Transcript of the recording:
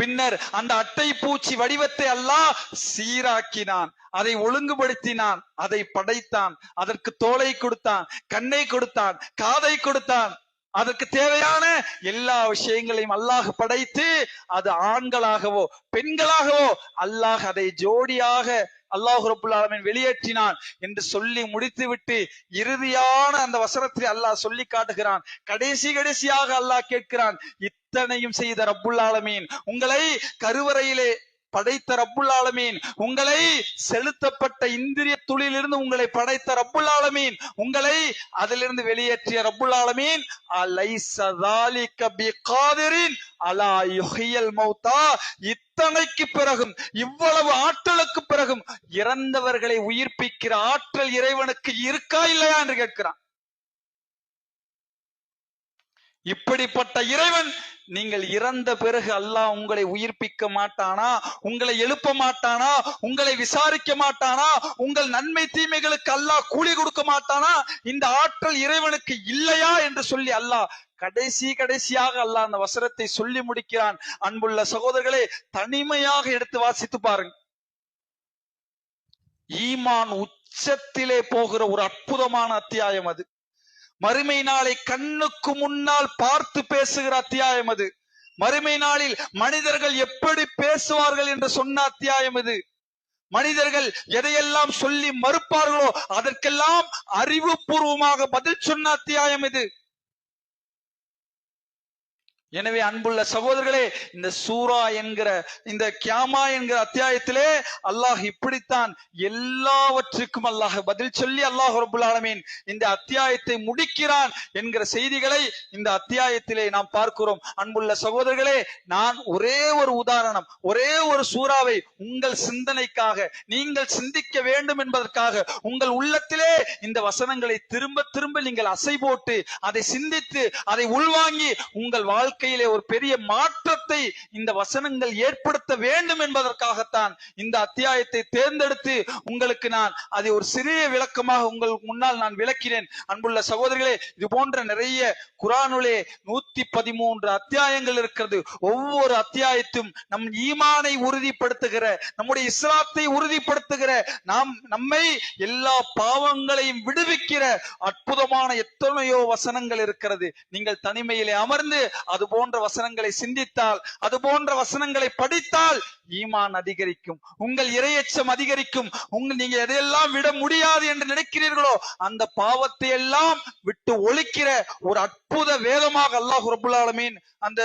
பின்னர் அந்த அட்டை பூச்சி வடிவத்தை அல்லாஹ் சீராக்கினான், அதை ஒழுங்குபடுத்தினான், அதை படைத்தான், அதற்கு தோலை கொடுத்தான், கண்ணை கொடுத்தான், காதை கொடுத்தான், அதற்கு தேவையான எல்லா விஷயங்களையும் அல்லாஹ் படைத்து அது ஆண்களாகவோ பெண்களாகவோ அல்லாஹ் அதை ஜோடியாக அல்லாஹ் ரப்புல் ஆலமீன் வெளியேற்றினான் என்று சொல்லி முடித்துவிட்டு இறுதியான அந்த வசனத்தை அல்லாஹ் சொல்லி காட்டுகிறான். கடைசியாக அல்லாஹ் கேட்கிறான், இத்தனையும் செய்த ரப்புல் ஆலமீன், உங்களை கருவறையிலே படைத்த ரப்புல் ஆலமீன், உங்களை செலுத்தப்பட்ட இந்திரிய துளியிலிருந்து உங்களை படைத்த ரப்புல் ஆலமீன், உங்களை அதிலிருந்து வெளியேற்றிய ரப்புல் ஆலமீன், அலைஸ ஸாலிக பிகாதிரின் அலா யுஹ்யில் மௌதா, இத்தனைக்கு பிறகும் இவ்வளவு ஆற்றலுக்கு பிறகும் இறந்தவர்களை உயிர்ப்பிக்கிற ஆற்றல் இறைவனுக்கு இருக்கா இல்லையா என்று கேட்கிறான். இப்படிப்பட்ட இறைவன் நீங்கள் இறந்த பிறகு அல்லாஹ் உங்களை உயிர்ப்பிக்க மாட்டானா? உங்களை எழுப்ப மாட்டானா? உங்களை விசாரிக்க மாட்டானா? உங்கள் நன்மை தீமைகளுக்கு அல்லாஹ் கூலி கொடுக்க மாட்டானா? இந்த ஆற்றல் இறைவனுக்கு இல்லையா என்று சொல்லி அல்லாஹ் கடைசியாக அல்லாஹ் அந்த வசனத்தை சொல்லி முடிக்கிறான். அன்புள்ள சகோதரர்களே, தனிமையாக எடுத்து வாசித்து பாருங்க. ஈமான் உச்சத்திலே போகிற ஒரு அற்புதமான அத்தியாயம் அது. மறுமை நாளை கண்ணுக்கு முன்னால் பார்த்து பேசுகிற அத்தியாயம் அது. மறுமை நாளில் மனிதர்கள் எப்படி பேசுவார்கள் என்று சொன்ன அத்தியாயம் இது. மனிதர்கள் எதையெல்லாம் சொல்லி மறுப்பார்களோ அதற்கெல்லாம் அறிவுபூர்வமாக பதில் சொன்ன அத்தியாயம் இது. எனவே அன்புள்ள சகோதரர்களே, இந்த சூரா என்கிற இந்த கியாமா என்கிற அத்தியாயத்திலே அல்லாஹ் இப்படித்தான் எல்லாவற்றுக்கும் அல்லாஹ் பதில் சொல்லி அல்லாஹ் ரப்புல் ஆலமீன் இந்த அத்தியாயத்தை முடிக்கிறான் என்கிற செய்திகளை இந்த அத்தியாயத்திலே நாம் பார்க்கிறோம். அன்புள்ள சகோதரர்களே, நான் ஒரே ஒரு உதாரணம், ஒரே ஒரு சூறாவை உங்கள் சிந்தனைக்காக, நீங்கள் சிந்திக்க வேண்டும் என்பதற்காக உங்கள் உள்ளத்திலே இந்த வசனங்களை திரும்ப திரும்ப நீங்கள் அசை போட்டு அதை சிந்தித்து அதை உள்வாங்கி உங்கள் வாழ்க்கையிலே ஒரு பெரிய மாற்றத்தை இந்த வசனங்கள் ஏற்படுத்த வேண்டும் என்பதற்காகத்தான் இந்த அத்தியாயத்தை தேர்ந்தெடுத்து உங்களுக்கு நான் அதை ஒரு சிறிய விளக்கமாக உங்களுக்கு முன்னால் நான் விளக்கினேன். அன்புள்ள சகோதரிகளே, இது போன்ற நிறைய குர்ஆனிலே 113 அத்தியாயங்கள் இருக்கிறது. ஒவ்வொரு அத்தியாயத்தும் நம் ஈமானை உறுதிப்படுத்துகிற, நம்முடைய இஸ்லாத்தை உறுதிப்படுத்துகிற, நம்மை எல்லா பாவங்களையும் விடுவிக்கிற அற்புதமான எத்தனையோ வசனங்கள் இருக்கிறது. நீங்கள் தனிமையிலே அமர்ந்து அது போன்ற வசனங்களை சிந்தித்தால், அது போன்ற வசனங்களை படித்தால் ஈமான் அதிகரிக்கும், உங்கள் இறையச்சம் அதிகரிக்கும். நீங்க எதையெல்லாம் விட முடியாது என்று நினைக்கிறீர்களோ அந்த பாவத்தை எல்லாம் விட்டு ஒழிக்கிற ஒரு அற்புத வேதமாக அல்லாஹ் ரப்புல் ஆலமீன் அந்த